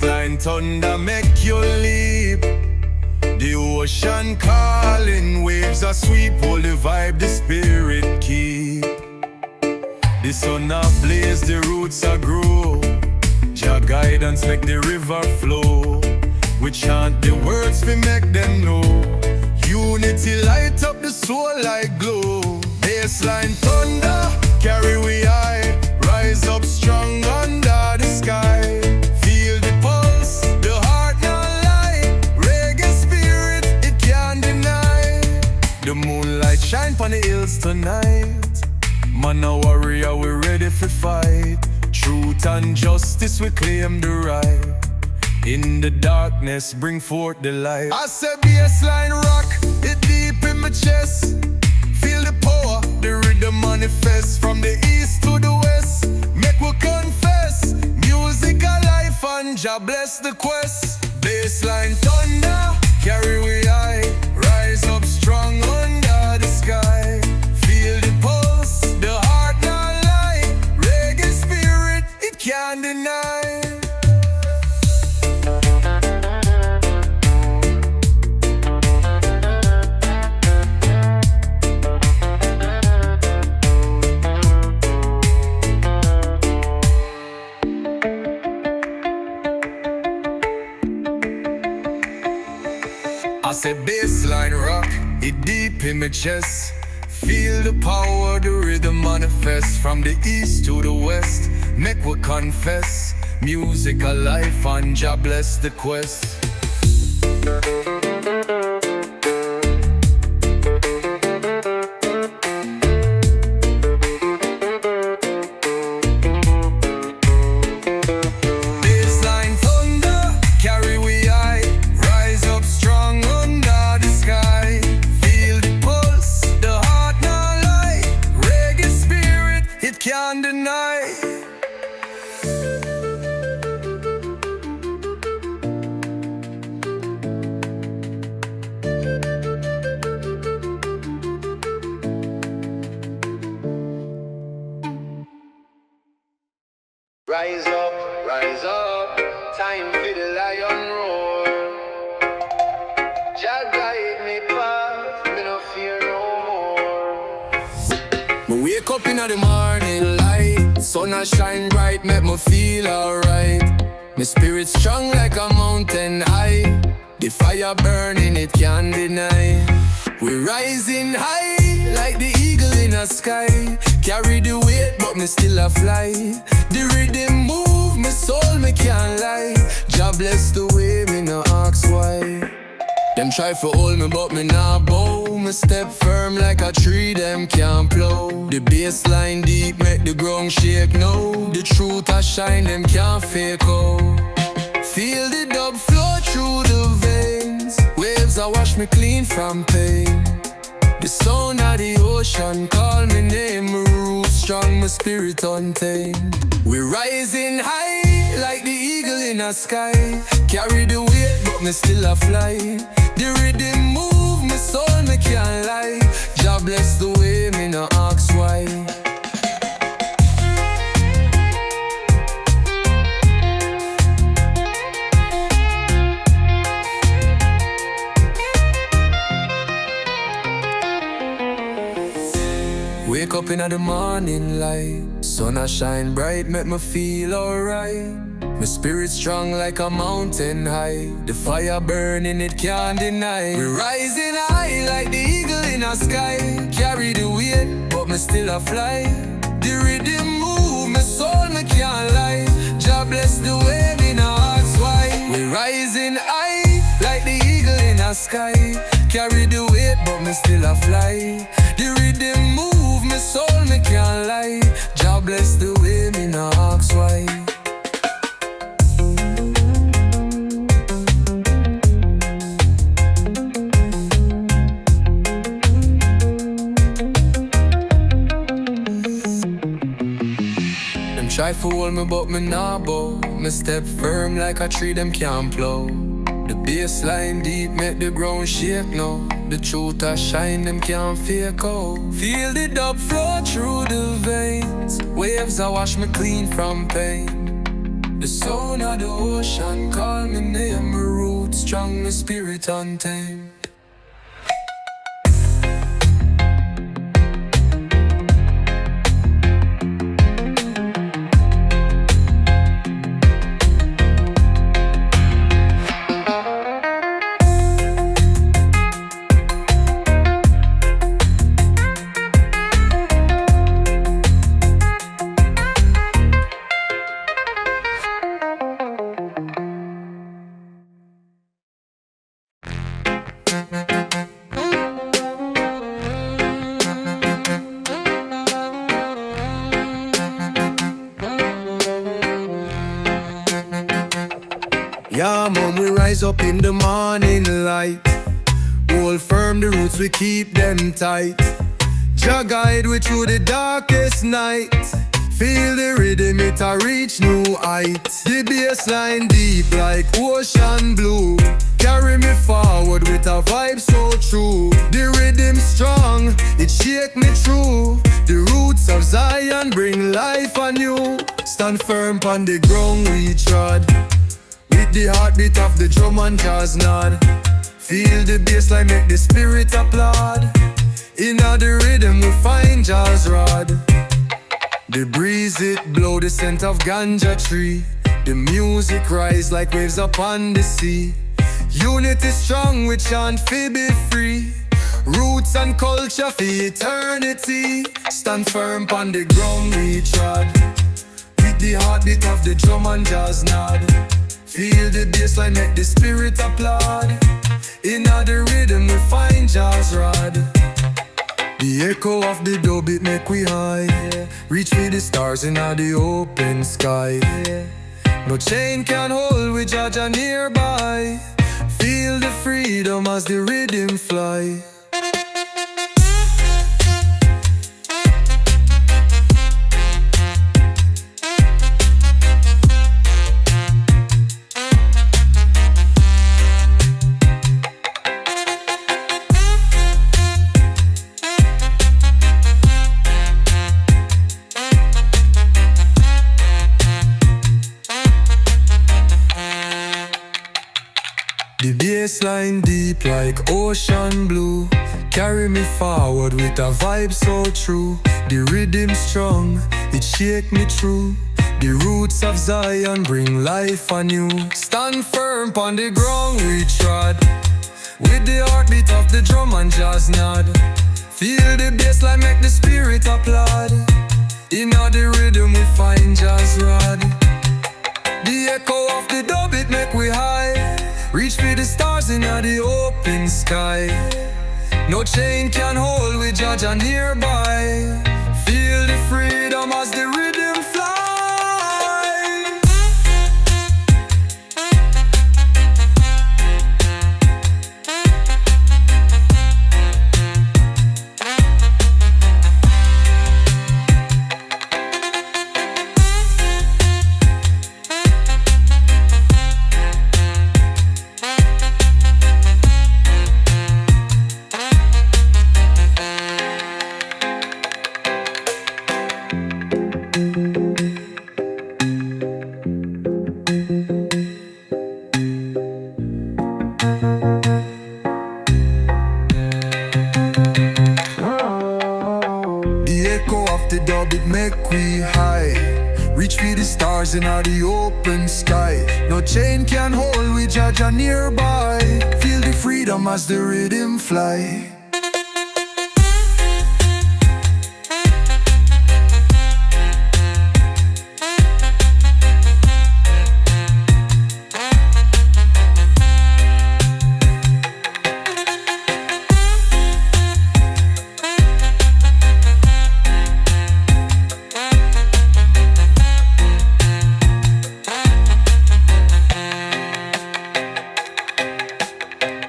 bassline thunder make you leap. The ocean calling, waves are sweep. Hold the vibe, the spirit keep. The sun a blaze, the roots a grow. Jah guidance make the river flow. We chant the words we make them know. Unity light up the soul like glow. Bassline thunder, carry we high. Rise up strong under the sky. Feel the pulse, the heart not lie. Reggae spirit, it can't deny. The moonlight shine pon the hills tonight. Man a warrior, we ready for fight. Truth and justice, we claim the right. In the darkness, bring forth the light. I said bassline rock, it deep in my chest. Feel the power, the rhythm manifest. From the east to the west, make we confess. Music a life and Jah bless the quest. Bassline thunder, carry we high. Rise up strong under the sky. Feel the pulse, the heart not lie. Reggae spirit, it can't deny. I say bassline rock, it deep in my chest. Feel the power, the rhythm manifest. From the east to the west, make we confess. Music a life and Jah bless the quest. Can't deny. Rise up, time for the lion roar. Jah guide me path, me no fear no more. Me wake up in the morning light, sun a shine bright, make me feel alright. My spirit strong like a mountain high. The fire burning, it can't deny. We rising high like the eagle in the sky. Carry the weight, but me still a fly. The rhythm move, my soul, me can't lie. Jah bless the way, me no ask why. Them try to hold me, but me nah bow. Me step firm like a tree, them can't plow. The bassline deep, make the ground shake now. The truth a shine, them can't fake out. Feel the dub flow through the veins. Waves a wash me clean from pain. The sound of the ocean call me name. My roots strong, my spirit untamed. We rising high like the eagle in the sky. Carry the weight, but me still a fly. The rhythm move, my soul, me can't lie. Jah bless the way, me no ask why. Wake up in the morning light, sun a shine bright, make me feel alright. My spirit strong like a mountain high. The fire burning, it can't deny. We rising high like the eagle in the sky. Carry the weight, but me still a fly. The rhythm move, my soul, me can't lie. Jah bless the way, me no ask why. We rising high like the eagle in the sky. Carry the weight, but me still a fly. The rhythm move, my soul, me can't lie. Jah bless the way, me no ask why. Try to hold me, but me nah bow. Me step firm like a tree, them can't plow. The bassline deep, make the ground shake now. The truth a shine, them can't fake out. Feel the dub flow through the veins. Waves a wash me clean from pain. The sound of the ocean call me name, my roots strong, my spirit untamed. Yeah, man, we rise up in the morning light. Hold firm the roots, we keep them tight. Jah guide we through the darkest night. Feel the rhythm, it a reach new heights. The bassline deep like ocean blue. Carry me forward with a vibe so true. The rhythm strong, it shake me through. The roots of Zion bring life anew. Stand firm on the ground we trod. With the heartbeat of the drum and jazz nod. Feel the bassline make the spirit applaud. In the rhythm we find jazz rod. The breeze it blow the scent of ganja tree. The music rise like waves upon the sea. Unity strong we chant fi be free. Roots and culture for eternity. Stand firm on the ground we trod. With the heartbeat of the drum and jazz nod. Feel the bassline make the spirit applaud. In the rhythm we find jazz rod. The echo of the dub it make we high. Reach for the stars in the open sky. No chain can hold we judge nearby. Feel the freedom as the rhythm fly. The bassline deep like ocean blue. Carry me forward with a vibe so true. The rhythm strong, it shake me through. The roots of Zion bring life anew. Stand firm on the ground we trod. With the heartbeat of the drum and jazz nod. Feel the bassline make the spirit applaud. In the rhythm we find jazz rod. The echo of the dub it make we high. Reach for the stars in the open sky. No chain can hold we judge nearby. Feel the freedom as the rhythm fly. The dub it make we high. Reach for the stars in the open sky. No chain can hold we judge nearby. Feel the freedom as the rhythm fly.